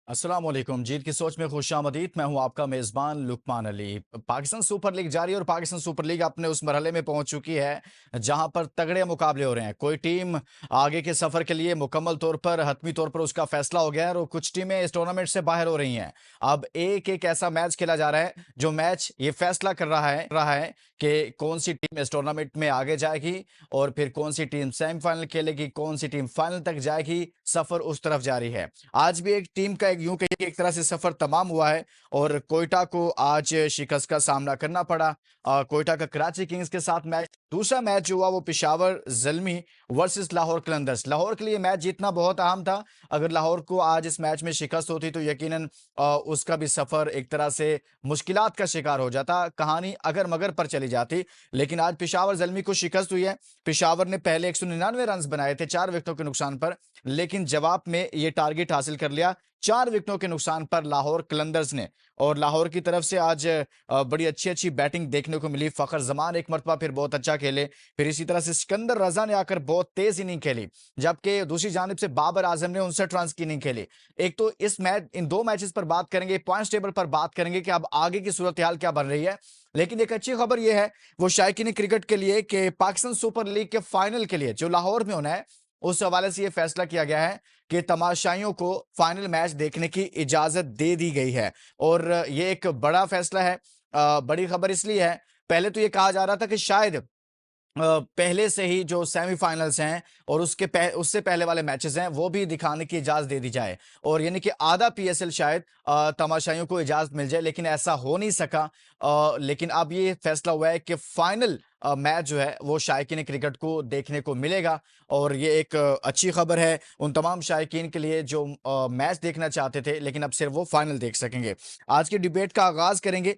अस्सलाम वालेकुम। जीत की सोच में खुशामदीद। मैं हूं आपका मेज़बान लुकमान अली। पाकिस्तान सुपर लीग जारी है और पाकिस्तान सुपर लीग अपने उस मरहले में पहुंच चुकी है जहां पर तगड़े मुकाबले हो रहे हैं। कोई टीम आगे के सफर के लिए मुकम्मल तौर पर हतमी तौर पर उसका फैसला हो गया है और कुछ टीमें इस टूर्नामेंट से बाहर हो रही हैं। अब एक एक ऐसा मैच खेला जा रहा है जो मैच ये फैसला कर रहा है कि कौन सी टीम इस टूर्नामेंट में आगे जाएगी और फिर कौन सी टीम सेमीफाइनल खेलेगी, कौन सी टीम फाइनल तक जाएगी। सफर उस तरफ जारी है। आज भी एक टीम का यूं कहिए कि एक तरह से सफर तमाम हुआ है और कोयटा को आज शिकस्त का सामना करना पड़ा। कोयटा का कराची किंग्स के साथ मैच, दूसरा मैच जो हुआ वो पेशावर जल्मी वर्सेस लाहौर कलंदर्स। लाहौर के लिए मैच जीतना बहुत अहम था। अगर लाहौर को आज इस मैच में शिकस्त होती तो यकीनन उसका भी सफर एक तरह से मुश्किलात का शिकार हो जाता, कहानी अगर मगर पर चली जाती। लेकिन आज पेशावर जल्मी को शिकस्त हुई है। पेशावर ने पहले 199 रन बनाए थे 4 विकेटों के नुकसान पर, लेकिन जवाब में ये टारगेट हासिल कर लिया 4 विकेटों के नुकसान पर लाहौर कलंदर्स ने। और लाहौर की तरफ से आज बड़ी अच्छी अच्छी बैटिंग देखने को मिली। फखर जमान एक मरतबा फिर बहुत अच्छा खेले, फिर इसी तरह से सिकंदर रजा ने आकर बहुत तेज इनिंग खेली, जबकि दूसरी जानिब से बाबर आजम ने 59 रन की इनिंग खेली। एक तो इस मैच, इन दो मैचेस पर बात करेंगे, पॉइंट्स टेबल पर बात करेंगे कि अब आगे की सूरत हाल क्या बन रही है। लेकिन एक अच्छी खबर यह है वो शायकीन क्रिकेट के लिए कि पाकिस्तान सुपर लीग के फाइनल के लिए जो लाहौर में होना है, उस हवाले से यह फैसला किया गया है कि तमाशाइयों को फाइनल मैच देखने की इजाजत दे दी गई है। और यह एक बड़ा फैसला है। बड़ी खबर इसलिए है, पहले तो यह कहा जा रहा था कि शायद पहले से ही जो सेमीफाइनल्स हैं और उससे पहले वाले मैचेस हैं वो भी दिखाने की इजाजत दे दी जाए, और यानी कि आधा पीएसएल शायद तमाशाइयों को इजाजत मिल जाए, लेकिन ऐसा हो नहीं सका। लेकिन अब ये फैसला हुआ है कि फाइनल मैच जो है वो शायकीन क्रिकेट को देखने को मिलेगा। और ये एक अच्छी खबर है उन तमाम शायकीन के लिए जो मैच देखना चाहते थे लेकिन अब सिर्फ वो फाइनल देख सकेंगे। आज की डिबेट का आगाज करेंगे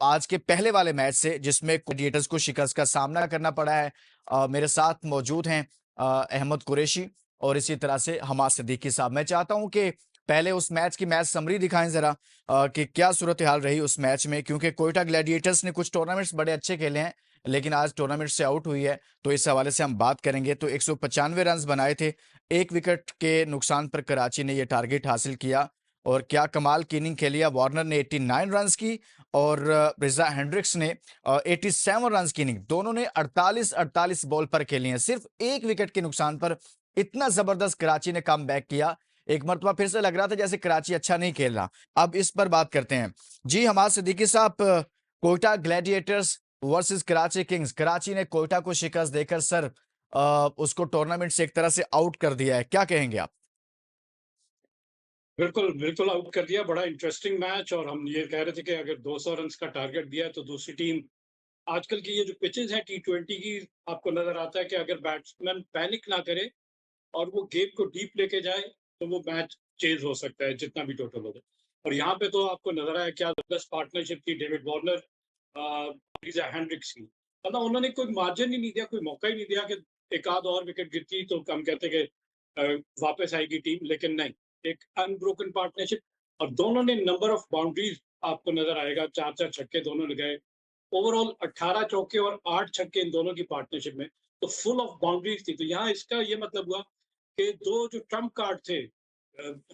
आज के पहले वाले मैच से जिसमें ग्लैडिएटर्स को शिकस्त का सामना करना पड़ा है। मेरे साथ मौजूद हैं अहमद कुरैशी और इसी तरह से हमाद सिद्दीकी साहब। मैं चाहता हूं कि पहले उस मैच की मैच समरी दिखाएं जरा, कि क्या सूरत हाल रही उस मैच में, क्योंकि कोयटा ग्लैडिएटर्स ने कुछ टूर्नामेंट्स बड़े अच्छे खेले हैं लेकिन आज टूर्नामेंट से आउट हुई है। तो इस हवाले से हम बात करेंगे। तो 195 रन बनाए थे, 1 विकेट के नुकसान पर कराची ने यह टारगेट हासिल किया। और क्या कमाल की इनिंग खेली है। वार्नर ने 89 रन की और रिजा हेंड्रिक्स ने 87 रन की इनिंग, दोनों ने 48-48 बॉल पर खेली हैं, सिर्फ 1 विकेट के नुकसान पर। इतना जबरदस्त कराची ने कम बैक किया। एक मरतबा फिर से लग रहा था जैसे कराची अच्छा नहीं खेल रहा। अब इस पर बात करते हैं जी हमाद सिद्दीकी साहब। Quetta Gladiators versus Karachi Kings. Karachi ने कोयटा को शिकस्त देकर सर उसको टूर्नामेंट से एक तरह से आउट कर दिया है, क्या कहेंगे आप? बिल्कुल, बिल्कुल आउट कर दिया। बड़ा इंटरेस्टिंग मैच, और हम ये कह रहे थे कि अगर 200 रन्स का टारगेट दिया है तो दूसरी टीम, आजकल की ये जो पिचेज़ हैं टी20 की, आपको नज़र आता है कि अगर बैट्समैन पैनिक ना करे और वो गेम को डीप लेके जाए, तो वो मैच चेज़ हो सकता है जितना भी टोटल हो जाए। और यहाँ पे तो आपको नज़र आया क्या ज़बरदस्त पार्टनरशिप थी डेविड वार्नर, लीज़ा हेंड्रिक्स की। मतलब उन्होंने कोई मार्जिन ही नहीं दिया, कोई मौका ही नहीं दिया कि एक आध और विकेट गिरती तो हम कहते कि अ, वापस आएगी टीम, लेकिन नहीं, एक अनब्रोकन पार्टनरशिप। और दोनों ने नंबर ऑफ बाउंड्रीज आपको नज़र आएगा, 4-4 छक्के दोनों लगाए। ओवरऑल 18 चौके और 8 छक्के इन दोनों की पार्टनरशिप में, तो फुल ऑफ बाउंड्रीज थी। तो यहाँ इसका ये मतलब हुआ कि 2 जो ट्रम्प कार्ड थे,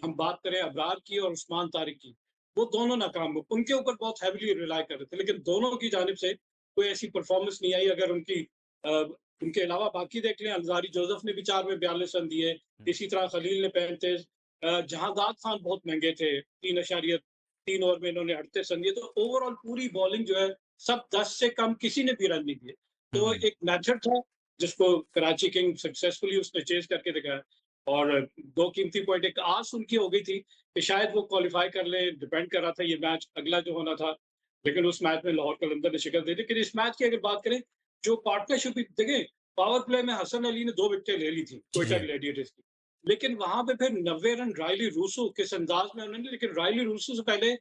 हम बात करें अबरार की और उस्मान तारिक की, वो दोनों नाकाम हुए। उनके ऊपर बहुत हेवीली रिलाई कर रहे थे, लेकिन दोनों की जानिब से कोई ऐसी परफॉर्मेंस नहीं आई। अगर उनके अलावा बाकी देख लें, अंसारी जोसेफ ने भी 4 में 42 रन दिए, इसी तरह खलील ने 35, जहांदाद खान बहुत महंगे थे, 3 ओवर में इन्होंने 38 रन दिए। तो ओवरऑल पूरी बॉलिंग जो है, सब 10 से कम किसी ने भी रन नहीं दिए। तो हम्म। एक मेथड था जिसको कराची किंग सक्सेसफुली उसने चेज करके दिखाया। और 2 कीमती पॉइंट, एक आस उनकी हो गई थी कि शायद वो क्वालीफाई कर ले, डिपेंड कर रहा था ये मैच अगला जो होना था। लेकिन उस मैच में लाहौर कलंदर ने शिकस्त दी। लेकिन इस मैच की अगर बात करें, जो पार्टनरशिप देखें, पावर प्ले में हसन अली ने 2 विकेटें ले ली थी कोयटा जी। ग्लैडिएटर्स की। लेकिन वहां पे फिर 90 रन रायली रूसो किस अंदाज में उन्होंने, लेकिन रायली रूसो से पहले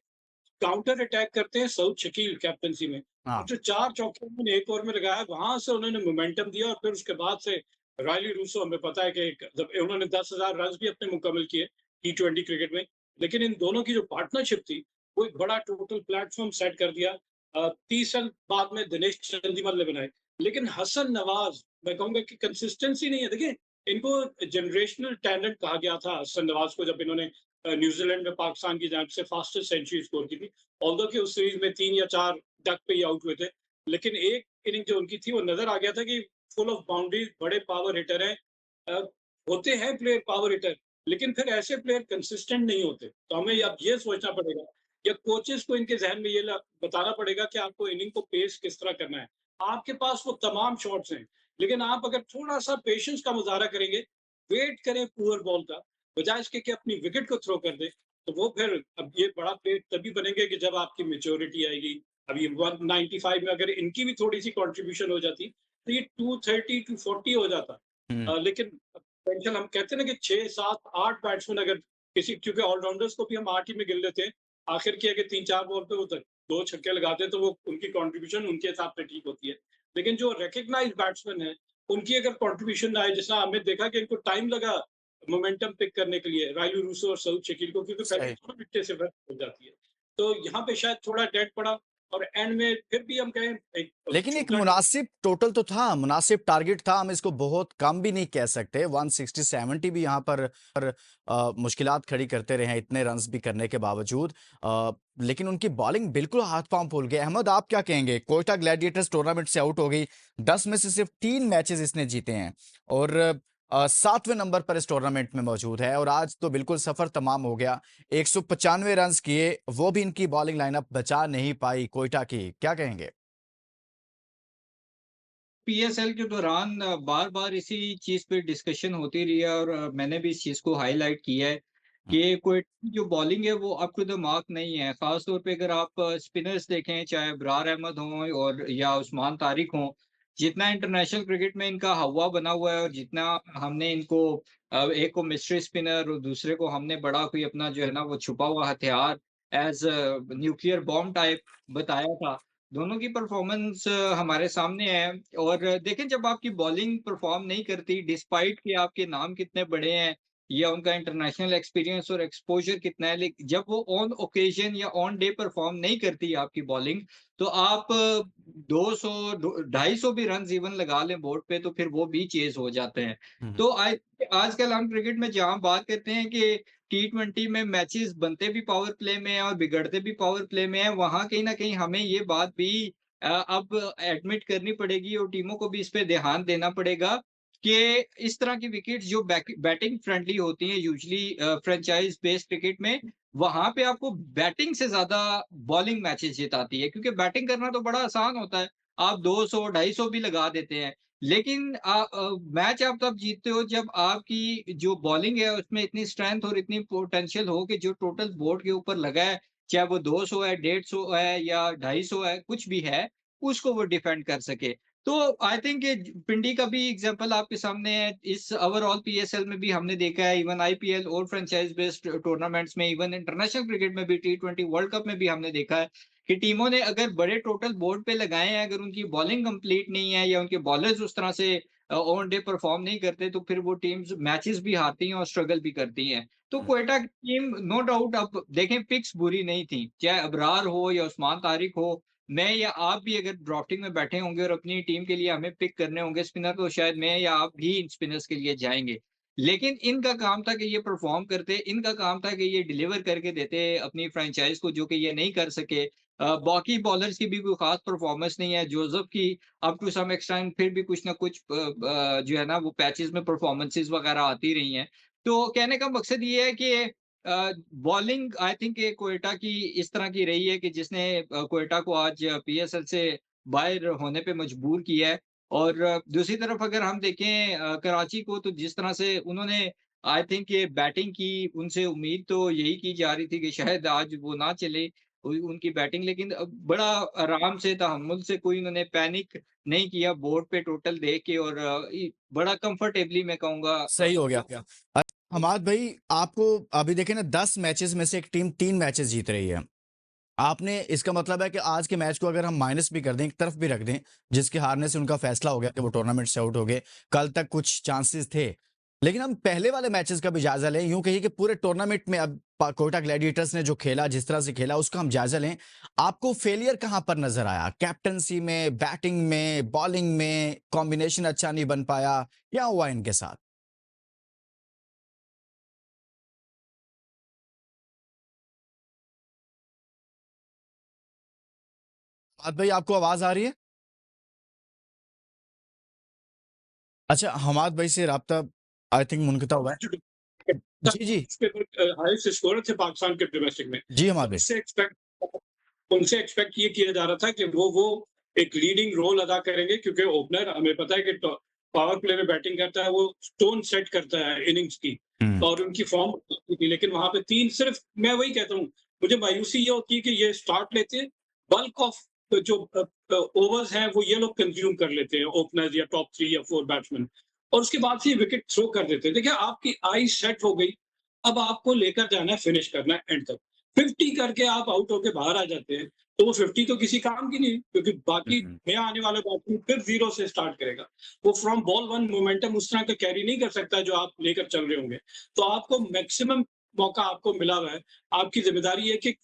काउंटर अटैक करते हैं सऊद शकील कैप्टनसी में। और हाँ। जो 4 चौके उन्होंने 1 ओवर में लगाया, वहां से उन्होंने मोमेंटम दिया। और फिर उसके बाद से रायली रूसो, हमें पता है कि जब उन्होंने 10,000 रन भी अपने मुकम्मल किए टी20 क्रिकेट में। लेकिन इन दोनों की जो पार्टनरशिप थी, वो एक बड़ा टोटल प्लेटफॉर्म सेट कर दिया। 30 रन बाद में दिनेश चंदीमल ने बनाए। लेकिन हसन नवाज, मैं कहूंगा कि कंसिस्टेंसी नहीं है। देखिए, इनको जनरेशनल टैलेंट कहा गया था हसन नवाज को, जब इन्होंने न्यूजीलैंड में पाकिस्तान की जानिब से फास्टेस्ट सेंचुरी स्कोर की थी। ऑल्दो कि उस सीरीज में 3 या 4 डक पे ही आउट हुए थे। लेकिन एक इनिंग जो उनकी थी वो नज़र आ गया था कि फुल ऑफ बाउंड्रीज, बड़े पावर हिटर हैं। अ, होते हैं प्लेयर पावर हिटर, लेकिन फिर ऐसे प्लेयर कंसिस्टेंट नहीं होते। तो हमें अब ये सोचना पड़ेगा या कोचेस को इनके ज़हन में ये बताना पड़ेगा कि आपको इनिंग को पेस किस तरह करना है। आपके पास वो तमाम शॉट्स हैं, लेकिन आप अगर थोड़ा-सा पेशेंस का मुज़ाहरा करेंगे, वेट करें पुअर बॉल का, बजाय इसके कि अपनी विकेट को थ्रो कर दें, तो वो फिर अब ये बड़ा प्लेयर तभी बनेंगे कि जब आपकी मैच्योरिटी आएगी। अब ये 195 में अगर इनकी भी थोड़ी-सी कंट्रीब्यूशन हो जाती, तो ये 230 240 हो जाता। हुँ। लेकिन पोटेंशियल हम कहते हैं ना कि 6, 7, 8 बैट्समैन अगर किसी, क्योंकि ऑलराउंडर्स को भी हम 8 ही में गिन लेते हैं। आखिर की अगर 3-4 बॉल पे वो 2 छक्के लगाते हैं, तो वो उनकी कंट्रीब्यूशन उनके हिसाब से ठीक होती है। लेकिन जो रिकॉग्नाइज्ड बैट्समैन हैं, उनकी अगर कंट्रीब्यूशन ना आए, जैसा हमने देखा कि इनको टाइम लगा मोमेंटम पिक करने के लिए, रायलू रूसो और सऊद शकील को, क्योंकि पहले सही। थोड़ा विकेट से वर्क हो जाती है। तो यहाँ पे शायद थोड़ा डेड पड़ा और एंड में फिर भी हम कहें एक लेकिन एक चौका। मुनासिब टोटल तो था, मुनासिब टारगेट था, हम इसको बहुत कम भी नहीं कह सकते। 160-70 भी यहाँ पर मुश्किलात खड़ी करते रहे हैं, इतने रन्स भी करने के बावजूद। लेकिन उनकी बॉलिंग बिल्कुल हाथ-पाँव फूल गए। अहमद, आप क्या कहेंगे? कोयटा ग्लैडिएटर्स टूर्नामेंट से आउट हो गई। 10 में से सिर्फ 3 मैचेज़ इसने जीते हैं और 7वें नंबर पर इस टूर्नामेंट में मौजूद है और आज तो बिल्कुल सफ़र तमाम हो गया। 195 रन्स किए, वो भी इनकी बॉलिंग लाइनअप बचा नहीं पाई कोयटा की। क्या कहेंगे? पीएसएल के दौरान बार-बार इसी चीज़ पे डिस्कशन होती रही है और मैंने भी इस चीज़ को हाइलाइट किया है हुँ। कि कोई जो बॉलिंग है वो अप टू द मार्क नहीं है। ख़ास तौर पे अगर आप स्पिनर्स देखें, चाहे अबरार अहमद हों और या उस्मान तारिक हों, जितना इंटरनेशनल क्रिकेट में इनका हव्वा बना हुआ है और जितना हमने इनको एक को मिस्ट्री स्पिनर और दूसरे को हमने बड़ा कोई अपना जो है ना वो छुपा हुआ हथियार एज़ न्यूक्लियर बॉम्ब टाइप बताया था। दोनों की परफ़ॉर्मेंस हमारे सामने है और देखें जब आपकी बॉलिंग परफ़ॉर्म नहीं करती डिस्पाइट कि आपके नाम कितने बड़े हैं या उनका इंटरनेशनल एक्सपीरियंस और एक्सपोज़र कितना है, लेक जब वो ऑन ओकेज़न या ऑन डे परफ़ॉर्म नहीं करती आपकी बॉलिंग, तो आप 200 दो 250 भी रन्स इवन लगा लें बोर्ड पे तो फिर वो भी चेज़ हो जाते हैं। हुँ, हुँ। तो आजकल हम क्रिकेट में जहाँ बात करते हैं कि टी20 में मैचेस बनते भी पावर प्ले में हैं और बिगड़ते भी पावर प्ले में हैं, वहाँ कहीं न कहीं हमें ये बात भी अब एडमिट करनी पड़ेगी और टीमों को भी इस पे ध्यान देना पड़ेगा कि इस तरह की विकेट्स जो बैटिंग फ्रेंडली होती हैं यूजुअली फ्रैंचाइज़ बेस्ड क्रिकेट में, वहाँ पे आपको बैटिंग से ज़्यादा बॉलिंग मैचेस जिताती है क्योंकि बैटिंग करना तो बड़ा आसान होता है। आप 200, 250 भी लगा देते हैं। लेकिन मैच आप तब जीतते हो जब आपकी जो बॉलिंग है उसमें इतनी स्ट्रेंथ और इतनी पोटेंशियल हो कि जो टोटल बोर्ड के ऊपर लगा है, चाहे वो 200 है, 150 है या 250 है, कुछ भी है, उसको वो डिफेंड कर सके। तो आई थिंक ये पिंडी का भी एग्जांपल आपके सामने है। इस ओवरऑल पीएसएल में भी हमने देखा है, इवन आईपीएल और फ्रेंचाइज बेस्ड टूर्नामेंट्स में, इवन इंटरनेशनल क्रिकेट में भी, टी20 वर्ल्ड कप में भी हमने देखा है कि टीमों ने अगर बड़े टोटल बोर्ड पे लगाए हैं, अगर उनकी बॉलिंग कंप्लीट नहीं है या उनके बॉलर्स उस तरह से ऑन डे परफॉर्म नहीं करते, तो फिर वो टीम्स मैचेस भी हारती हैं और स्ट्रगल भी करती हैं। तो हुँ। क्वेटा की टीम नो डाउट अब देखें पिक्स बुरी नहीं थी, चाहे अबरार हो या उस्मान तारिक हो, मैं या आप भी अगर ड्राफ्टिंग में बैठे होंगे और अपनी टीम के लिए हमें पिक करने होंगे स्पिनर, तो शायद मैं या आप भी इन स्पिनर्स के लिए जाएँगे। लेकिन इनका काम था कि ये परफॉर्म करते, इनका काम था कि ये डिलीवर करके देते अपनी फ्रैंचाइज़ को, जो कि ये नहीं कर सके। बाकी बॉलर्स की भी कोई ख़ास परफॉर्मेंस नहीं है। जोसेफ की अप टू सम एक्सटेंट फिर भी कुछ ना कुछ जो है ना वो पैचेज़ में परफॉर्मेंसेज़ वग़ैरह आती रही हैं। तो कहने का मकसद ये है कि बॉलिंग आई थिंक ये क्वेटा की इस तरह की रही है कि जिसने क्वेटा को आज पीएसएल से बाहर होने पे मजबूर किया है। और दूसरी तरफ अगर हम देखें कराची को, तो जिस तरह से उन्होंने आई थिंक ये बैटिंग की, उनसे उम्मीद तो यही की जा रही थी कि शायद आज वो ना चले उनकी बैटिंग, लेकिन बड़ा आराम से तहम्मुल से कोई उन्होंने पैनिक नहीं किया बोर्ड पे टोटल देख के और बड़ा कंफर्टेबली मैं कहूँगा सही हो गया क्या? हमाद भाई, आपको अभी देखें ना, 10 मैचेस में से एक टीम 3 मैचेस जीत रही है। आपने इसका मतलब है कि आज के मैच को अगर हम माइनस भी कर दें, एक तरफ भी रख दें, जिसके हारने से उनका फैसला हो गया कि वो टूर्नामेंट से आउट हो गए। कल तक कुछ चांसेस थे। लेकिन हम पहले वाले मैचेस का भी जायजा लें, यूं कहिए कि पूरे टूर्नामेंट में अब कोयटा ग्लैडिएटर्स ने जो खेला, जिस तरह से खेला, उसका हम जायजा लें। आपको फेलियर कहां पर नजर आया? कैप्टनसी में, बैटिंग में, बॉलिंग में, कॉम्बिनेशन अच्छा नहीं बन पाया? क्या हुआ इनके साथ? हमाद भाई आपको आवाज आ रही है? अच्छा, हमाद भाई से राब्ता आई थिंक मुनक़ता हुआ है। जी, जी। हाईएस्ट स्कोरर थे पाकिस्तान के डोमेस्टिक में। जी, हमाद तो भाई। उनसे एक्सपेक्ट ये किया जा रहा था कि वो एक लीडिंग रोल अदा करेंगे, क्योंकि ओपनर हमें पता है कि पावर प्ले में बैटिंग करता है, वो टोन सेट करता है इनिंग्स की। हुँ। और उनकी फॉर्म थी, लेकिन वहां पे 3 सिर्फ, मैं वही कहता हूँ, मुझे मायूसी ये होती है कि ये स्टार्ट लेते हैं, बल्क ऑफ जो ओवर्स हैं वो ये लोग कंज्यूम कर लेते हैं, ओपनर्स या टॉप 3 या 4 बैट्समैन, और उसके बाद से विकेट थ्रो कर देते हैं। देखिए, आपकी आई सेट हो गई, अब आपको लेकर जाना है, फिनिश करना है एंड तक। 50 करके आप आउट होके बाहर आ जाते हैं, तो वो 50 तो किसी काम की नहीं है, क्योंकि बाकी हुँ। नया आने वाला बैट्समैन फिर 0 से स्टार्ट करेगा। वो फ्रॉम बॉल 1 मोमेंटम उस तरह का कैरी नहीं कर सकता जो आप लेकर चल रहे होंगे। तो आपको मैक्सिमम मौका आपको मिला हुआ है। आपकी ज़िम्मेदारी है कि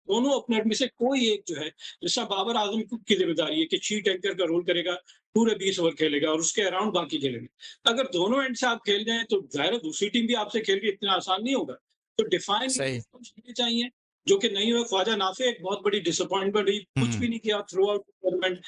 दोनों ओपनर में से कोई एक जो है, जैसा बाबर आज़म की ज़िम्मेदारी है कि शीट एंकर का रोल करेगा, पूरे 20 ओवर खेलेगा और उसके अराउंड बाकी खेलेंगे। अगर दोनों एंड से आप खेल जाएँ, तो ज़ाहिर है दूसरी टीम भी आपसे खेल रही है, इतना आसान नहीं होगा। तो डिफाइन सही। चीज़ें चाहिए, जो कि नहीं हुए। ख्वाजा नाफे एक बहुत बड़ी डिसअपॉइंटमेंट रही, कुछ हुँ। भी नहीं किया throughout tournament.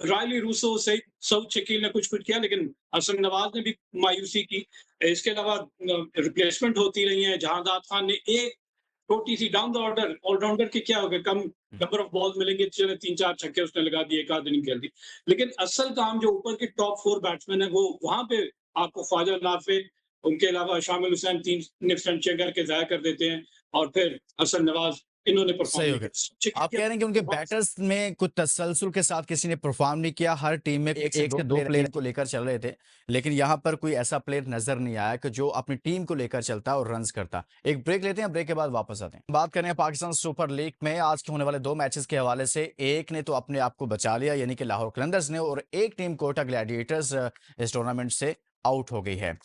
Rilee Rossouw सहित सऊद शकील ने कुछ-कुछ किया, लेकिन हसन नवाज ने भी मायूसी की। इसके अलावा रिप्लेसमेंट होती रही है। जहांदाद खान ने एक छोटी-सी डाउन द ऑर्डर, ऑलराउंडर के क्या हो गए, कम नंबर ऑफ बॉल्स मिलेंगे, चलो 3-4 छक्के उसने लगा दिए, एक आध इनिंग खेल दी। लेकिन असल काम जो ऊपर के टॉप 4 बैट्समैन है, वो वहाँ पे आपको ख्वाजा नाफे, उनके अलावा शामिल हुसैन 3 इनिंग्स करके ज़ाया कर देते हैं, और फिर हसन नवाज, इन्होंने परफॉर्म सही हो नहीं गया। किया। आप कह रहे हैं कि उनके बैटर्स में कुछ तसल्सुल के साथ किसी ने परफॉर्म नहीं किया, हर टीम में 1 से 2 प्लेयर को लेकर चल रहे थे, लेकिन यहाँ पर कोई ऐसा प्लेयर नज़र नहीं आया कि जो अपनी टीम को लेकर चलता और रन्स करता। एक ब्रेक लेते हैं, ब्रेक के बाद वापस आते हैं। बात करें पाकिस्तान सुपर लीग में आज के होने वाले 2 मैचेस के हवाले से, एक ने तो अपने आप को बचा लिया यानी कि लाहौर कलंदर्स ने, और एक टीम कोटा ग्लैडिएटर्स इस टूर्नामेंट से आउट हो गई है।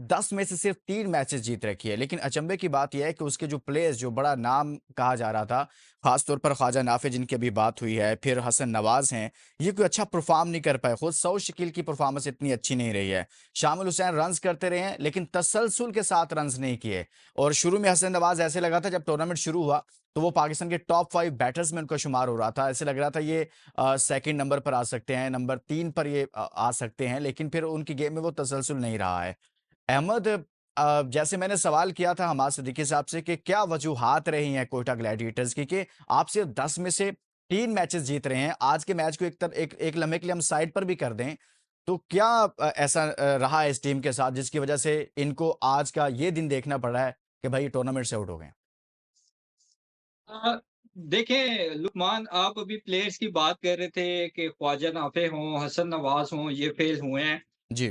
10 में से सिर्फ 3 मैचेस जीत रखी है, लेकिन अचंभे की बात यह है कि उसके जो प्लेयर्स, जो बड़ा नाम कहा जा रहा था, खासतौर पर ख्वाजा नाफे जिनकी अभी बात हुई है, फिर हसन नवाज हैं, ये कोई अच्छा परफॉर्म नहीं कर पाए। खुद सऊद शकील की परफॉर्मेंस इतनी अच्छी नहीं रही है। शामिल हुसैन रन्स करते रहे हैं, लेकिन तसलसल के साथ रन्स नहीं किए। और शुरू में हसन नवाज ऐसे लगा था, जब टूर्नामेंट शुरू हुआ तो वो पाकिस्तान के टॉप 5 बैटर्स में उनका शुमार हो रहा था। ऐसे लग रहा था ये सेकंड नंबर पर आ सकते हैं, नंबर 3 पर ये आ सकते हैं, लेकिन फिर उनकी गेम में वो तसलसल नहीं रहा है। अहमद, जैसे मैंने सवाल किया था हमाद सिद्दीकी साहब से कि क्या वजूहात रही हैं कोयटा ग्लैडिएटर्स की कि आप सिर्फ 10 में से 3 मैचेस जीत रहे हैं। आज के मैच को एक लम्हे के लिए हम साइड पर भी कर दें, तो क्या ऐसा रहा है इस टीम के साथ जिसकी वजह से इनको आज का ये दिन देखना पड़ा है कि भाई ये टूर्नामेंट से आउट हो गए? अ, देखें लुकमान, आप अभी प्लेयर्स की बात कर रहे थे कि ख्वाजा नाफे हों, हसन नवाज हों, ये फेल हुए हैं। जी।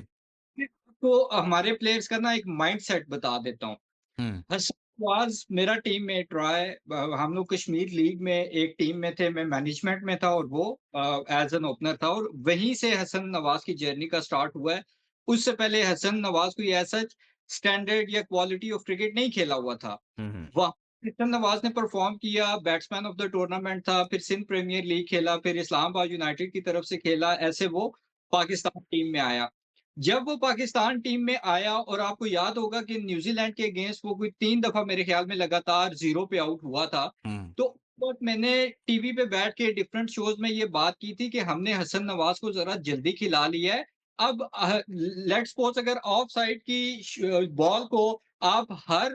तो हमारे प्लेयर्स का ना एक माइंडसेट बता देता हूँ। हुँ। हसन नवाज मेरा टीममेट रहा है। हम लोग कश्मीर लीग में एक टीम में थे, मैं मैनेजमेंट में था और वो एज़ एन ओपनर था, और वहीं से हसन नवाज की जर्नी का स्टार्ट हुआ है। उससे पहले हसन नवाज कोई ऐसा स्टैंडर्ड या क्वालिटी ऑफ क्रिकेट नहीं खेला हुआ था। हुँ, हुँ। वहाँ हसन नवाज ने परफॉर्म किया, बैट्समैन ऑफ द टूर्नामेंट था, फिर सिंध प्रीमियर लीग खेला, फिर इस्लामाबाद यूनाइटेड की तरफ से खेला, ऐसे वो पाकिस्तान टीम में आया। जब वो पाकिस्तान टीम में आया, और आपको याद होगा कि न्यूज़ीलैंड के अगेंस्ट वो कोई 3 दफ़ा मेरे ख़्याल में लगातार 0 पे आउट हुआ था। हुँ। तो उस वक़्त मैंने टीवी पे बैठ के डिफरेंट शोज़ में ये बात की थी कि हमने हसन नवाज़ को ज़रा जल्दी खिला लिया है। अब लेट्स सपोज़ अगर ऑफ साइड की बॉल को आप हर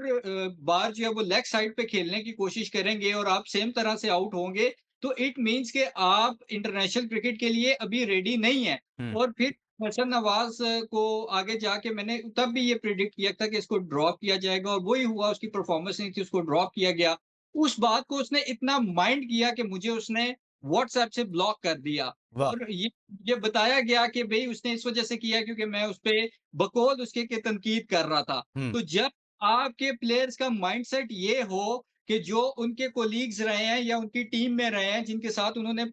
बार जो है वो लेग साइड पे खेलने की कोशिश करेंगे और आप सेम तरह से आउट होंगे, तो इट मीन्स कि आप इंटरनेशनल क्रिकेट के लिए अभी रेडी नहीं हैं। हुँ। और फिर हसन नवाज़ को आगे जाके मैंने तब भी ये प्रेडिक्ट किया था कि इसको ड्रॉप किया जाएगा, और वही हुआ, उसकी परफॉर्मेंस नहीं थी, उसको ड्रॉप किया गया। उस बात को उसने इतना माइंड किया कि मुझे उसने व्हाट्सएप से ब्लॉक कर दिया, वाह! और ये बताया गया कि भई उसने इस वज़ह से किया क्योंकि मैं उसपे बकौल उसके के तनकीद कर रहा था। हुँ। तो जब आपके प्लेयर्स का माइंडसेट ये हो कि जो उनके कोलीग्स रहे हैं या उनकी टीम में रहे हैं, जिनके साथ उन्होंने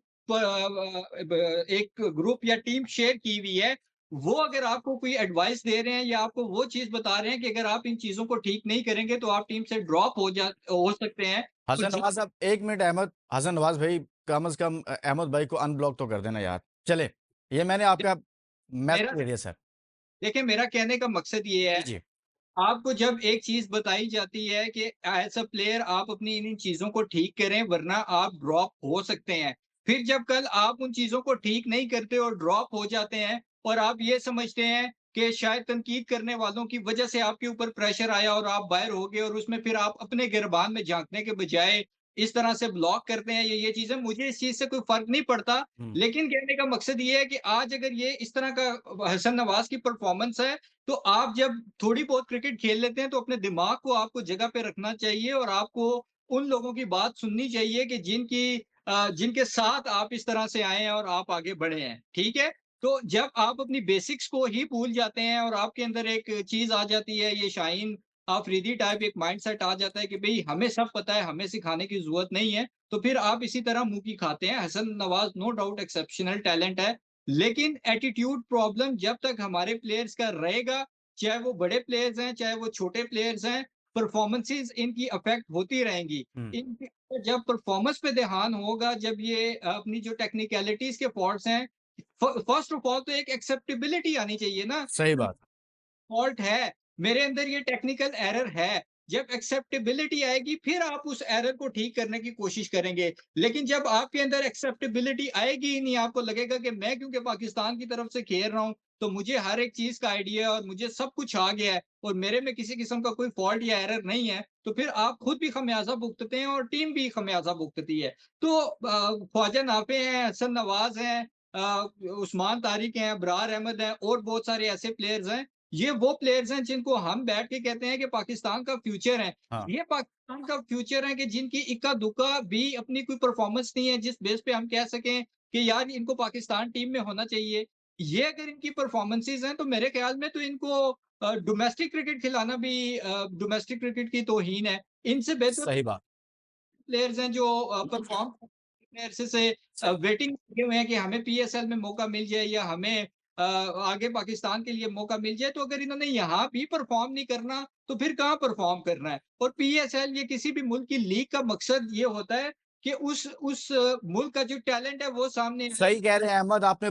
एक ग्रुप या टीम शेयर की हुई है, वो अगर आपको कोई एडवाइस दे रहे हैं या आपको वो चीज़ बता रहे हैं कि अगर आप इन चीज़ों को ठीक नहीं करेंगे तो आप टीम से ड्रॉप हो सकते हैं। तो हसन ज नवाज साहब 1 मिनट, अहमद, हसन नवाज भाई कम से कम अहमद भाई को अनब्लॉक तो कर देना यार। चले, ये मैंने आपका मेरा मैसेज दे दिया सर। देखिए, मेरा कहने का मकसद ये जी, है, जी। आपको जब एक चीज़ बताई जाती है कि एज़ अ प्लेयर आप अपनी इन चीज़ों को ठीक करें, वरना आप ड्रॉप हो सकते हैं। फिर जब कल आप उन चीज़ों को ठीक नहीं करते और ड्रॉप हो जाते हैं और आप ये समझते हैं कि शायद तनकीद करने वालों की वजह से आपके ऊपर प्रेशर आया और आप बाहर हो गए और उसमें फिर आप अपने गिरबान में झाँकने के बजाय इस तरह से ब्लॉक करते हैं ये चीज़ें, मुझे इस चीज़ से कोई फ़र्क नहीं पड़ता। हुँ, लेकिन कहने का मकसद ये है कि आज अगर ये इस तरह का हसन नवाज़ की परफ़ॉर्मेंस है, तो आप जब थोड़ी बहुत क्रिकेट खेल लेते हैं तो अपने दिमाग को आपको जगह पे रखना चाहिए और आपको उन लोगों की बात सुननी चाहिए कि जिनके साथ आप इस तरह से आए हैं और आप आगे बढ़े हैं, ठीक है? तो जब आप अपनी बेसिक्स को ही भूल जाते हैं और आपके अंदर एक चीज़ आ जाती है, ये शाहीन अफरीदी टाइप एक माइंडसेट आ जाता है कि भई हमें सब पता है, हमें सिखाने की ज़रूरत नहीं है, तो फिर आप इसी तरह मुँह की खाते हैं। हसन नवाज़ नो डाउट एक्सेप्शनल टैलेंट है, लेकिन एटीट्यूड प्रॉब्लम जब तक हमारे प्लेयर्स का रहेगा, चाहे वो बड़े प्लेयर्स हैं, चाहे वो छोटे प्लेयर्स हैं, परफॉर्मेंसेज़ इनकी अफ़ेक्ट होती रहेंगी। हुँ, इनकी जब परफॉर्मेंस पे ध्यान होगा, जब ये अपनी जो टेक्निकैलिटीज़ के फॉल्ट्स हैं, फर्स्ट ऑफ ऑल तो एक एक्सेप्टेबिलिटी आनी चाहिए ना। सही बात। फॉल्ट है, मेरे अंदर ये टेक्निकल एरर है। जब एक्सेप्टेबिलिटी आएगी फिर आप उस एरर को ठीक करने की कोशिश करेंगे। लेकिन जब आपके अंदर एक्सेप्टेबिलिटी आएगी ही नहीं, आपको लगेगा कि मैं क्योंकि पाकिस्तान की तरफ से खेल रहा हूँ, तो मुझे हर एक चीज़ का आइडिया है और मुझे सब कुछ आ गया है और मेरे में किसी किस्म का कोई फॉल्ट या एरर नहीं है, तो फिर आप खुद भी खमियाज़ा भुगतते हैं और टीम भी खमियाज़ा भुगतती है। तो ख्वाजा नाफे हैं, हसन नवाज़ हैं, उस्मान तारिक हैं, अबरार अहमद हैं और बहुत सारे ऐसे प्लेयर्स हैं ये वो प्लेयर्स हैं जिनको हम बैठ के कहते हैं कि पाकिस्तान का फ्यूचर है। हाँ, ये पाकिस्तान का फ्यूचर है कि जिनकी इक्का-दुक्का भी अपनी कोई परफॉर्मेंस नहीं है जिस बेस पे हम कह सकें कि यार इनको पाकिस्तान टीम में होना चाहिए। ये अगर इनकी परफॉर्मेंसेज़ हैं तो मेरे ख्याल में तो इनको डोमेस्टिक क्रिकेट खिलाना भी डोमेस्टिक क्रिकेट की तौहीन है। इनसे बेहतर सही बात। प्लेयर्स हैं जो परफॉर्म प्लेयर्स से वेटिंग लगे हुए हैं कि हमें पीएसएल में मौका मिल जाए या हमें आगे पाकिस्तान के लिए मौका मिल जाए, तो अगर इन्होंने यहाँ भी परफॉर्म नहीं करना, तो फिर कहाँ परफॉर्म करना है? और पीएसएल या किसी भी मुल्क की लीग का मकसद ये होता है कि उस मुल्क का जो टैलेंट है वो सामने आए। सही कह रहे हैं अहमद, आपने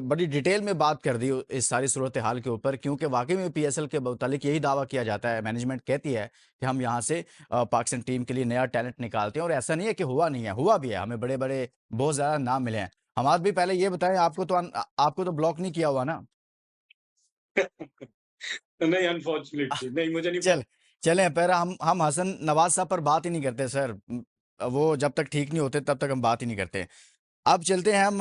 बड़ी डिटेल में बात कर दी इस सारी सूरत हाल के ऊपर, क्योंकि वाकई में पीएसएल के मुतालिक यही दावा किया जाता है, मैनेजमेंट कहती है कि हम यहाँ से पाकिस्तान टीम के लिए नया टैलेंट निकालते हैं और ऐसा नहीं है कि हुआ नहीं है, हुआ भी है, हमें बड़े बड़े बहुत ज़्यादा नाम मिले हैं। हमाद भी पहले ये बताएं, आपको तो ब्लॉक नहीं किया हुआ ना? नहीं, अनफॉर्चुनेटली नहीं, मुझे नहीं चल चलें, पर हम हसन नवाज साहब पर बात ही नहीं करते सर। वो जब तक ठीक नहीं होते तब तक हम बात ही नहीं करते। अब चलते हैं हम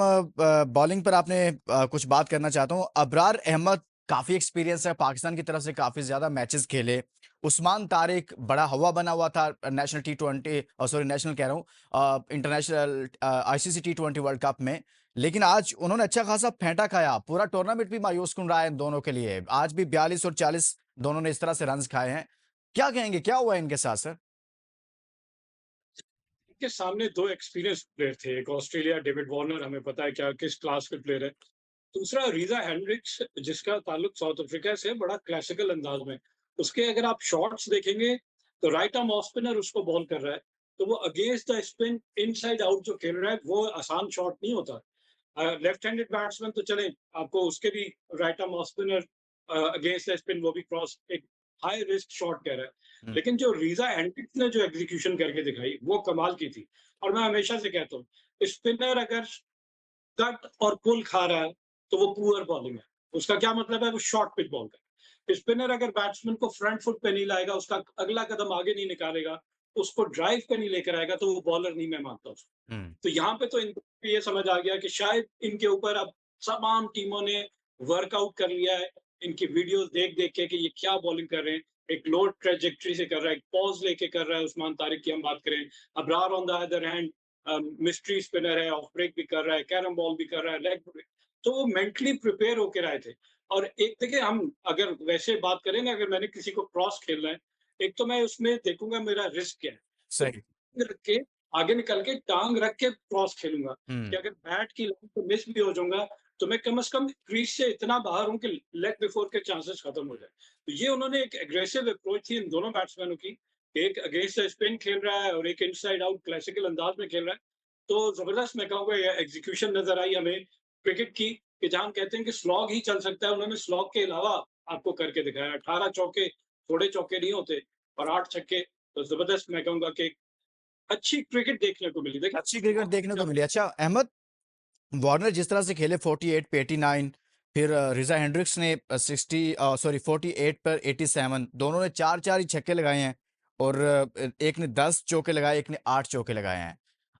बॉलिंग पर। आपने कुछ बात करना चाहता हूँ। अबरार अहमद काफी एक्सपीरियंस है, पाकिस्तान की तरफ से काफी ज्यादा मैचेस खेले। उस्मान तारिक बड़ा हवा बना हुआ था नेशनल T20, सॉरी नेशनल कह रहा हूँ, international ICC T20 world cup में। लेकिन आज उन्होंने अच्छा खासा फेंटा खाया, पूरा टूर्नामेंट भी मायूस कुन रहा है इन दोनों के लिए। आज भी 42 और 40 दोनों ने इस तरह से रन खाए हैं। क्या कहेंगे, क्या हुआ इनके साथ सर? के सामने 2 एक्सपीरियंस प्लेयर थे। एक ऑस्ट्रेलिया डेविड वार्नर, हमें पता है क्या किस क्लास के प्लेयर है। दूसरा रीज़ा हेंड्रिक्स, जिसका ताल्लुक साउथ अफ्रीका से है, बड़ा क्लासिकल अंदाज में। उसके अगर आप शॉट्स देखेंगे तो राइट आर्म ऑफ स्पिनर उसको बॉल कर रहा है, तो वो against the spin inside out जो खेल रहा है वो आसान शॉट नहीं होता। लेफ्ट हैंडेड बैट्समैन तो चलें, आपको उसके भी right arm off spinner against the spin वो भी क्रॉस एक हाई रिस्क शॉट कह रहा है। हम्म, लेकिन जो रीज़ा हेंड्रिक्स ने जो एग्जीक्यूशन करके दिखाई वो कमाल की थी। और मैं हमेशा से कहता हूँ स्पिनर अगर कट और पुल खा रहा है तो वो पुअर बॉलिंग है। उसका क्या मतलब है, वो शॉर्ट पिच बॉल कर रहा है। स्पिनर अगर बैट्समैन को फ्रंट फुट पे नहीं लाएगा, उसका अगला कदम आगे नहीं निकालेगा, उसको ड्राइव पे नहीं लेकर आएगा, तो वो बॉलर नहीं, मैं मानता उसको। हम्म, तो यहाँ पे तो इनको ये समझ आ गया कि शायद इनके ऊपर अब तमाम टीमों ने वर्कआउट कर लिया है, इनकी वीडियोस देख-देख के कि ये क्या बॉलिंग कर रहे हैं। एक लो ट्रैजेक्टरी से कर रहा है, एक पॉज़ लेके कर रहा है उस्मान तारिक की हम बात करें। Abrar on the other hand mystery spinner है, ऑफ ब्रेक भी कर रहा है, कैरम बॉल भी कर रहा है, लेग ब्रेक। तो वो मेंटली प्रिपेयर होके आए थे। और एक देखिए हम अगर वैसे बात करें ना, अगर मैंने किसी को क्रॉस खेलना है, एक तो मैं उसमें देखूँगा मेरा रिस्क क्या है। तो सही। रख के आगे निकल के टांग रख के क्रॉस खेलूँगा हम्म, कि अगर बैट की लाइन पे मिस भी हो जाऊँगा, तो मैं कम से कम क्रीज से इतना बाहर हूँ कि लेग बिफोर के चांसेस खत्म हो जाए। तो ये उन्होंने एक एग्रेसिव अप्रोच थी इन दोनों बैट्समैनों की। एक अगेंस्ट द स्पिन खेल रहा है और एक इनसाइड आउट क्लासिकल अंदाज में खेल रहा है। तो ज़बरदस्त मैं कहूँगा ये एग्जीक्यूशन नज़र आई हमें क्रिकेट की, कि जहाँ हम कहते हैं कि स्लॉग ही चल सकता है, उन्होंने स्लॉग के अलावा आपको करके दिखाया। 18 चौके, थोड़े चौके नहीं होते और 8 छक्के। तो ज़बरदस्त मैं कहूँगा कि अच्छी क्रिकेट देखने को मिली। देखिए अच्छी क्रिकेट देखने को जब मिली। अच्छा अहमद, वार्नर जिस तरह से खेले 48 पे 89, फिर रिजा हेंड्रिक्स ने 48 पर 87, दोनों ने चार चार ही छक्के लगाए हैं और एक ने 10 चौके लगाए, एक ने 8 चौके लगाए हैं।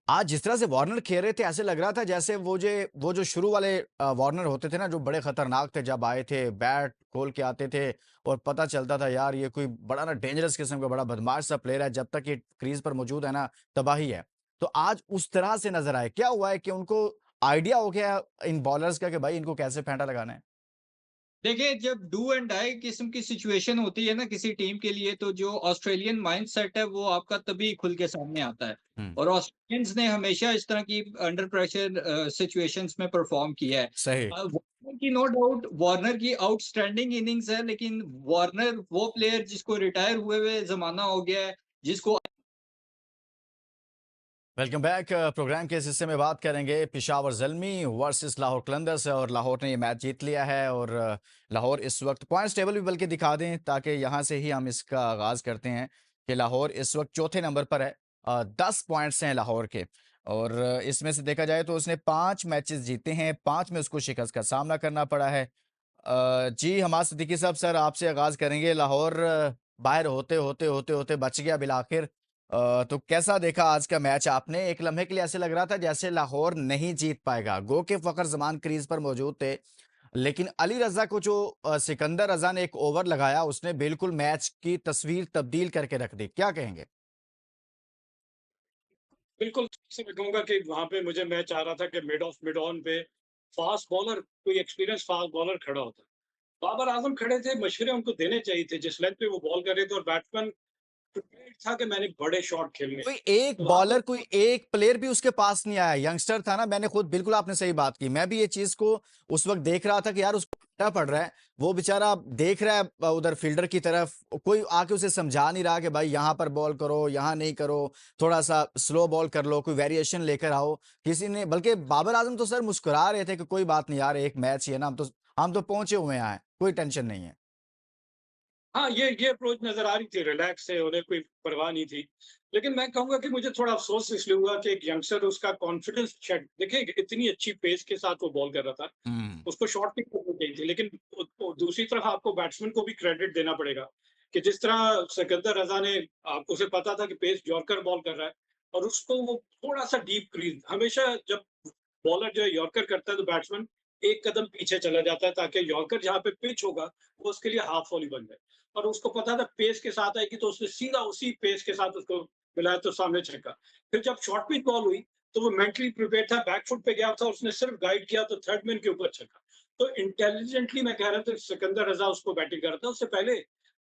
आज जिस तरह से वार्नर खेल रहे थे ऐसे लग रहा था जैसे वो जो शुरू वाले वार्नर होते थे ना, जो बड़े खतरनाक थे, जब आए थे बैट खोल के आते थे और पता चलता था यार ये कोई बड़ा ना डेंजरस किस्म का बड़ा बदमाश सा प्लेयर है, जब तक ये क्रीज पर मौजूद है ना तबाही है। तो आज उस तरह से नजर आए, क्या हुआ है कि उनको आइडिया हो गया इन बॉलर्स का कि भाई इनको कैसे फेंटा लगाना है? देखिए, जब डू एंड डाई किस्म की सिचुएशन होती है ना किसी टीम के लिए, तो जो ऑस्ट्रेलियन माइंडसेट है, वो आपका तभी खुल के सामने आता है। हुँ, और ऑस्ट्रेलियंस ने हमेशा इस तरह की अंडर प्रेशर सिचुएशंस में परफॉर्म किया है। सही। वार्नर की नो डाउट वार्नर की आउटस्टैंडिंग इनिंग्स है, लेकिन वार्नर वो प्लेयर जिसको रिटायर हुए हुए ज़माना हो गया है, जिसको वेलकम बैक। प्रोग्राम के इस हिस्से में बात करेंगे पेशावर ज़ल्मी वर्सेस लाहौर कलंदर्स, और लाहौर ने ये मैच जीत लिया है और लाहौर इस वक्त पॉइंट्स टेबल भी बल्कि दिखा दें ताकि यहाँ से ही हम इसका आगाज़ करते हैं कि लाहौर इस वक्त चौथे नंबर पर है। 10 पॉइंट्स हैं लाहौर के और इसमें से देखा जाए तो उसने 5 मैचेस जीते हैं, 5 में उसको शिकस्त का सामना करना पड़ा है। जी हमाद सिद्दीकी साहब, सर आपसे आगाज़ करेंगे। लाहौर बाहर होते होते होते होते बच गया बिल आखिर। तो कैसा देखा आज का मैच आपने? एक लम्हे के लिए ऐसे लग रहा था जैसे लाहौर नहीं जीत पाएगा। गो के फ़खर ज़मान क्रीज पर मौजूद थे, लेकिन अली रज़ा को जो सिकंदर रज़ा ने एक ओवर लगाया, उसने बिल्कुल मैच की तस्वीर तब्दील करके रख दी। क्या कहेंगे? बिल्कुल से मैं कहूँगा कि वहाँ पे मुझे मैं चाह रहा था कि मिड ऑफ मिड ऑन पे फास्ट बॉलर, कोई एक्सपीरियंस फास्ट बॉलर खड़ा होता। बाबर आजम खड़े थे, मशवरे उनको देने चाहिए थे जिस लेंथ पे वो बॉल कर रहे थे, और बैट्समैन प्रिपेयर्ड था कि मैंने बड़े शॉट खेलने। कोई एक तो वहाँ पे बॉलर, कोई एक प्लेयर भी उसके पास नहीं आया। यंगस्टर था ना, मैंने खुद, बिल्कुल आपने सही बात की। मैं भी ये चीज़ को उस वक़्त देख रहा था कि यार उसको क्या पड़ रहा है। वो बेचारा देख रहा है उधर फील्डर की तरफ, कोई आके उसे समझा नहीं रहा कि भाई यहाँ पर बॉल करो, यहाँ नहीं करो, थोड़ा-सा स्लो बॉल कर लो, कोई वेरिएशन लेकर आओ। किसी ने, बल्कि बाबर आज़म तो सर मुस्कुरा रहे थे कि कोई बात नहीं यार, एक मैच ही है ना, हम तो पहुँचे हुए हैं, कोई टेंशन नहीं है। हाँ, ये अप्रोच नज़र आ रही थी, रिलैक्स है, उन्हें कोई परवाह नहीं थी। लेकिन मैं कहूँगा कि मुझे थोड़ा अफ़सोस इसलिए हुआ कि एक यंगस्टर, उसका कॉन्फिडेंस शेड देखिए, इतनी अच्छी पेस के साथ वो बॉल कर रहा था। हुँ, उसको शॉट पिक करनी चाहिए थी, लेकिन दूसरी तरफ आपको बैट्समैन को भी क्रेडिट देना पड़ेगा कि जिस तरह सिकंदर रज़ा ने, उसे पता था कि पेस यॉर्कर बॉल कर रहा है, और उसको वो थोड़ा-सा डीप क्रीज़, हमेशा जब बॉलर जो है यॉर्कर करता है तो बैट्समैन एक कदम पीछे चला जाता है ताकि यॉर्कर जहाँ पे पिच होगा वो उसके लिए हाफ वॉली बन जाए। और उसको पता था पेस के साथ आएगी, तो उसने सीधा उसी पेस के साथ उसको मिलाया तो सामने छक्का। फिर जब शॉर्ट पिच बॉल हुई तो वो मेंटली प्रिपेयर था, बैक फुट पे गया था, उसने सिर्फ गाइड किया तो थर्ड मैन के ऊपर छक्का। तो इंटेलिजेंटली मैं कह रहा था, सिकंदर रजा उसको बैटिंग कर रहा था। उससे पहले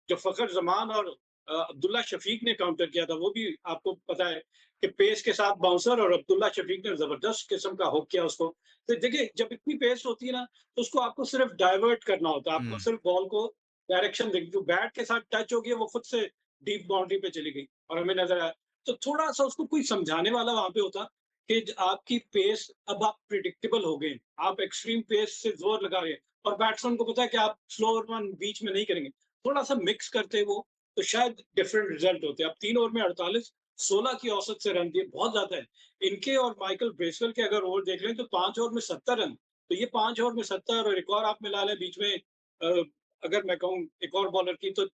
जो फखर जमान और अब्दुल्ला शफीक ने काउंटर किया था, वो भी आपको पता है कि पेस के साथ बाउंसर, और अब्दुल्ला शफीक ने जबरदस्त किस्म का हुक किया उसको। तो देखिए, जब इतनी पेस होती है ना, तो उसको आपको सिर्फ डाइवर्ट करना होता है, आपको हुँ। सिर्फ बॉल को डायरेक्शन देखनी। जो बैट के साथ टच हो गई वो खुद से डीप बाउंड्री पे चली गई और हमें नजर आया। तो थोड़ा सा उसको कोई समझाने वाला वहां पे होता कि आपकी पेस, अब आप प्रिडिक्टेबल हो गए, आप एक्सट्रीम पेस से जोर लगा रहे हैं, और बैट्समैन को पता है कि आप स्लो वन बीच में नहीं करेंगे, थोड़ा सा मिक्स करते वो, तो शायद डिफरेंट रिजल्ट होते। अब 3 ओवर में 48, 16 की औसत से रन दिए, बहुत ज्यादा है। इनके और माइकल ब्रेसवेल के अगर ओवर देख लें तो 5 ओवर में 70 रन। तो ये 5 ओवर में 70, और एक और आप मिला लें बीच में, अगर मैं कहूँ एक और बॉलर की, तो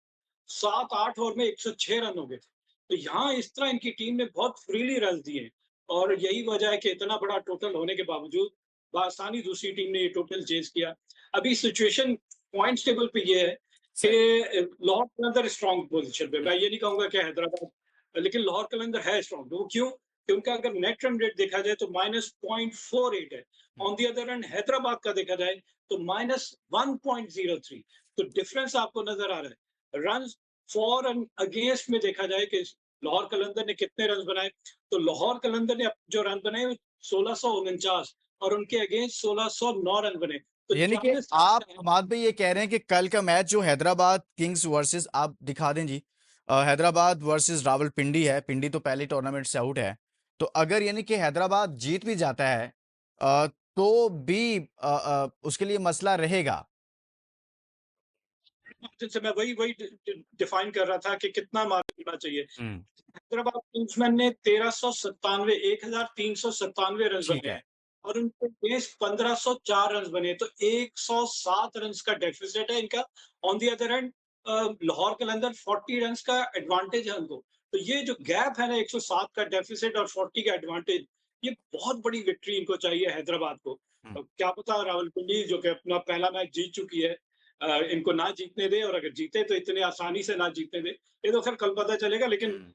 7-8 ओवर में 106 रन हो गए थे। तो यहाँ इस तरह इनकी टीम ने बहुत फ्रीली रन दिए, और यही वजह है कि इतना बड़ा टोटल होने के बावजूद बासानी दूसरी टीम ने ये टोटल चेज किया। अभी सिचुएशन पॉइंट्स टेबल पे ये है सही। कि लाहौर कलंदर स्ट्रॉन्ग पोजीशन पे, मैं ये नहीं कहूंगा कि हैदराबाद, लेकिन लाहौर कलंदर है स्ट्रॉन्ग। वो क्यों? कि उनका अगर नेट रन रेट देखा जाए तो -0.48 है। हुँ। On the other end Hyderabad का देखा जाए तो -1.03। तो डिफरेंस आपको नजर आ रहा है। रन फॉर एंड अगेंस्ट में देखा जाए कि लाहौर कलंदर ने कितने रन बनाए, तो लाहौर कलंदर ने जो रन बनाए 1649, और उनके अगेंस्ट 1609 रन बने। तो यानी कि 40 आप हमाद भाई ये कह रहे हैं कि कल का मैच जो हैदराबाद किंग्स वर्सेस, आप दिखा दें जी, हैदराबाद वर्सेस रावलपिंडी है। पिंडी तो पहले टूर्नामेंट से आउट है। तो अगर यानी कि हैदराबाद जीत भी जाता है तो भी उसके लिए मसला रहेगा। से मैं वही वही डिफाइन कर रहा था कि कितना होना चाहिए। हुँ, हैदराबाद किंग्समैन ने 1397 रन्स ठीक बनाए है। हैं और उनके अगेंस्ट 1504 रन्स बने हैं, तो 107 रन्स का डेफिसिट है इनका। On the other hand Lahore Qalandar 40 runs का एडवांटेज है उनको। तो ये जो गैप है ना 107 का डेफिसिट और 40 का एडवांटेज, ये बहुत बड़ी विक्ट्री इनको चाहिए हैदराबाद को। हुँ, क्या पता रावलपिंडी जो कि अपना पहला मैच जीत चुकी है, इनको ना जीतने दे, और अगर जीते तो इतने आसानी से ना जीतने दे। ये तो खैर कल पता चलेगा, लेकिन हुँ।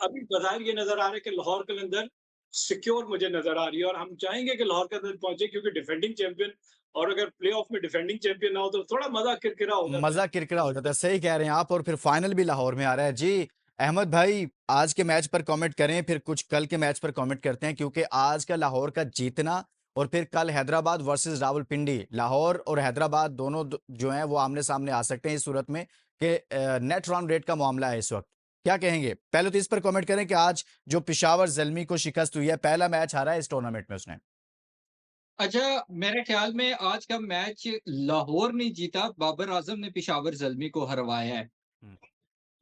अभी बज़ाहिर ये नज़र आ रहा है कि लाहौर कलंदर सिक्योर मुझे नज़र आ रही है, और हम चाहेंगे कि लाहौर कलंदर पहुँचे, क्योंकि डिफेंडिंग चैंपियन, और अगर प्ले-ऑफ में डिफेंडिंग चैंपियन ना हो तो थोड़ा मज़ा किरकिरा हो जाता है। मज़ा किरकिरा हो जाता है, सही कह रहे हैं आप और फिर फाइनल भी लाहौर में आ रहा है। जी, अहमद भाई आज के मैच पर कमेंट करें, फिर कुछ कल के मैच पर कमेंट करते हैं क्योंकि आज का लाहौर का जीतना और फिर कल हैदराबाद वर्सेस रावलपिंडी, लाहौर और हैदराबाद दोनों जो हैं वो आमने-सामने आ सकते हैं इस सूरत में कि नेट रन रेट का मामला है इस वक़्त। क्या कहेंगे? पहले तो इस पर कमेंट करें कि आज जो पेशावर ज़ल्मी को शिकस्त हुई है, पहला मैच हारा है इस टूर्नामेंट में उसने। अच्छा, मेरे ख़्याल में आज का मैच लाहौर नहीं जीता, बाबर आज़म ने पेशावर ज़ल्मी को हरवाया है। हुँ,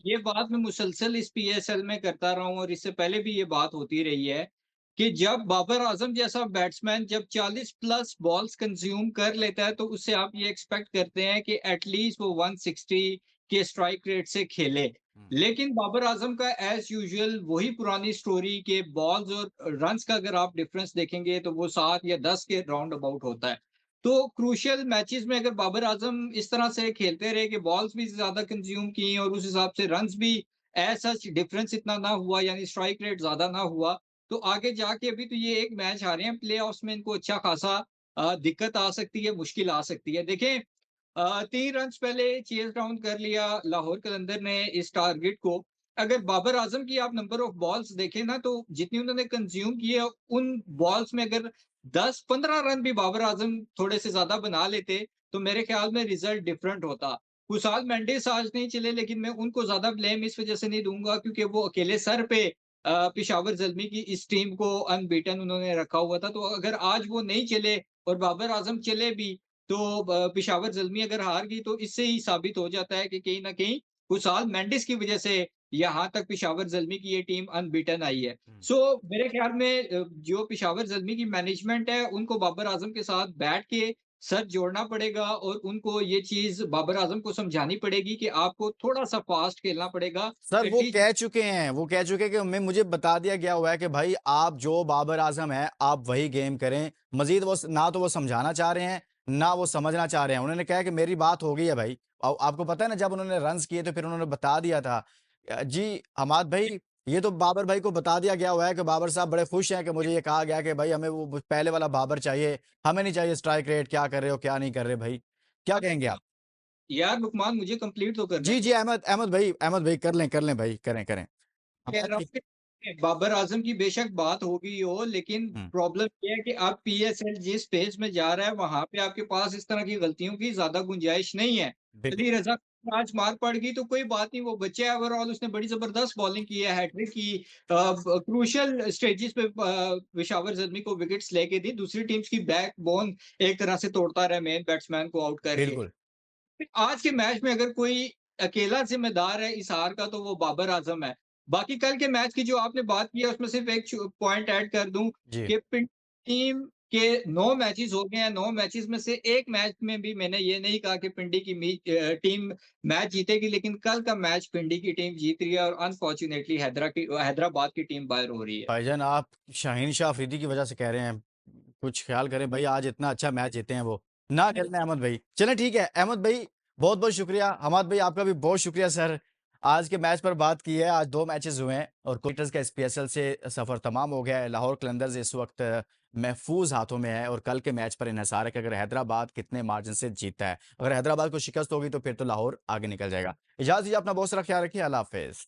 ये बात मैं मुसलसल इस पीएसएल में करता रहा हूँ और इससे पहले भी ये बात होती रही है कि जब बाबर आजम जैसा बैट्समैन जब 40 प्लस बॉल्स कंज्यूम कर लेता है तो उससे आप ये एक्सपेक्ट करते हैं कि एटलीस्ट वो 160 के स्ट्राइक रेट से खेले। हुँ। लेकिन बाबर आजम का एज यूजुअल वही पुरानी स्टोरी के बॉल्स और रन्स का अगर आप डिफरेंस देखेंगे तो वो 7 या 10 के राउंड अबाउट होता है। तो क्रूशियल मैचेस में अगर बाबर आजम इस तरह से खेलते रहे कि बॉल्स भी ज़्यादा कंज़्यूम की और उस हिसाब से रन्स भी एज़ सच डिफरेंस इतना ना हुआ यानी स्ट्राइक रेट ज़्यादा ना हुआ, तो आगे जाके अभी तो ये एक मैच हारे हैं, प्लेऑफ्स में इनको अच्छा खासा दिक्कत आ सकती है, मुश्किल आ सकती है। देखें 3 रन्स पहले चेज़ डाउन कर लिया लाहौर कलंदर ने इस टारगेट को। अगर बाबर आजम की आप नंबर ऑफ बॉल्स देखें ना तो जितनी उन्होंने कंज़्यूम की है, उन बॉल्स में अगर 10-15 रन भी बाबर आजम थोड़े से ज़्यादा बना लेते, तो मेरे ख्याल में रिज़ल्ट डिफरेंट होता। कुशाल मेंडिस आज नहीं चले लेकिन मैं उनको ज़्यादा ब्लेम इस वज़ह से नहीं दूँगा क्योंकि वो अकेले सर पे पेशावर ज़ल्मी की इस टीम को अनबीटन उन्होंने रखा हुआ था। तो अगर आज वो नहीं चले और बाबर आजम चले भी, तो पेशावर ज़ल्मी अगर हार गई तो इससे ही साबित हो जाता है कि कहीं न कहीं कुशाल मेंडिस की वज़ह से यहाँ तक पेशावर ज़ल्मी की ये टीम अनबीटन आई है। हुँ। सो मेरे ख्याल में जो पेशावर ज़ल्मी की मैनेजमेंट है, उनको बाबर आज़म के साथ बैठ के सर जोड़ना पड़ेगा और उनको ये चीज़ बाबर आज़म को समझानी पड़ेगी कि आपको थोड़ा-सा फ़ास्ट खेलना पड़ेगा। सर वो एटलीस्ट कह चुके हैं, वो कह चुके हैं कि मैं मुझे बता दिया गया हुआ है कि भाई आप जो बाबर आज़म हैं, आप वही गेम करें। मज़ीद वो ना तो वो समझाना चाह रहे हैं, ना वो समझना चाह रहे हैं। उन्होंने कहा है कि मेरी बात हो गई है भाई। आपको पता है ना जब उन्होंने रन्स किए तो फिर उन्होंने बता दिया था। जी, हमाद भाई ये तो बाबर भाई को बता दिया गया हुआ है कि बाबर साहब बड़े खुश हैं कि मुझे ये कहा गया है कि भाई हमें वो पहले वाला बाबर चाहिए, हमें नहीं चाहिए स्ट्राइक रेट क्या कर रहे हो, क्या नहीं कर रहे भाई। क्या कहेंगे आप? यार लुकमान मुझे कंप्लीट तो करने जी, जी, अहमद भाई कर लें भाई, करें। कह हमारे रहा हूँ कि बाबर आज़म की बेशक बात हो गई हो, लेकिन हुँ, प्रॉब्लम ये है कि अब पीएसएल जिस पेस में जा रहा है, वहाँ पे आपके पास इस तरह की गलतियों की ज़्यादा गुंजाइश नहीं है। बिल्कुल। अली रज़ा को आज मार पड़ गई तो कोई बात नहीं, वो बच्चा है ओवरऑल उसने बड़ी ज़बरदस्त बॉलिंग की है, हैट्रिक की क्रूशियल स्टेजेस पे पेशावर ज़ल्मी को विकेट्स लेके दी, दूसरी टीम्स की बैकबोन एक तरह से तोड़ता रहा मेन बैट्समैन को आउट करके। बिल्कुल। आज के मैच में अगर कोई अकेला ज़िम्मेदार है इस हार का तो वो बाबर आज़म है। बाकी कल के मैच की जो आपने बात की है उसमें सिर्फ़ एक पॉइंट ऐड कर दूँ जी। कि पिंड टीम के 9 मैचेज़ हो गए हैं, 9 मैचेज़ में से 1 मैच में भी मैंने ये नहीं कहा कि पिंडी की टीम मैच जीतेगी, लेकिन कल का मैच पिंडी की टीम जीत रही है और अनफॉर्च्यूनेटली हैदराबाद की टीम बाहर हो रही है। भाईजान आप शाहीन शाह अफरीदी की वजह से कह रहे हैं। कुछ ख़्याल करें भाई आज इतना अच्छा मैच जीते हैं वो। ना खेलना है अहमद भाई। चलें ठीक है, अहमद भाई बहुत-बहुत शुक्रिया। हमाद भाई आपका भी बहुत शुक्रिया सर। आज के मैच पर बात की है। आज 2 मैचेज़ हुए हैं और क्रिकेटर्स का एसपीएसएल से सफ़र तमाम हो गया है। लाहौर कलंदर्स इस वक़्त महफूज़ हाथों में है और कल के मैच पर इन्हिसार है कि अगर हैदराबाद कितने मार्जिन से जीतता है। अगर हैदराबाद को शिकस्त होगी तो फिर तो लाहौर आगे निकल जाएगा। इजाज़त दीजिए अपना बहुत सारा ख़्याल रखिए। अल्लाह हाफ़िज़।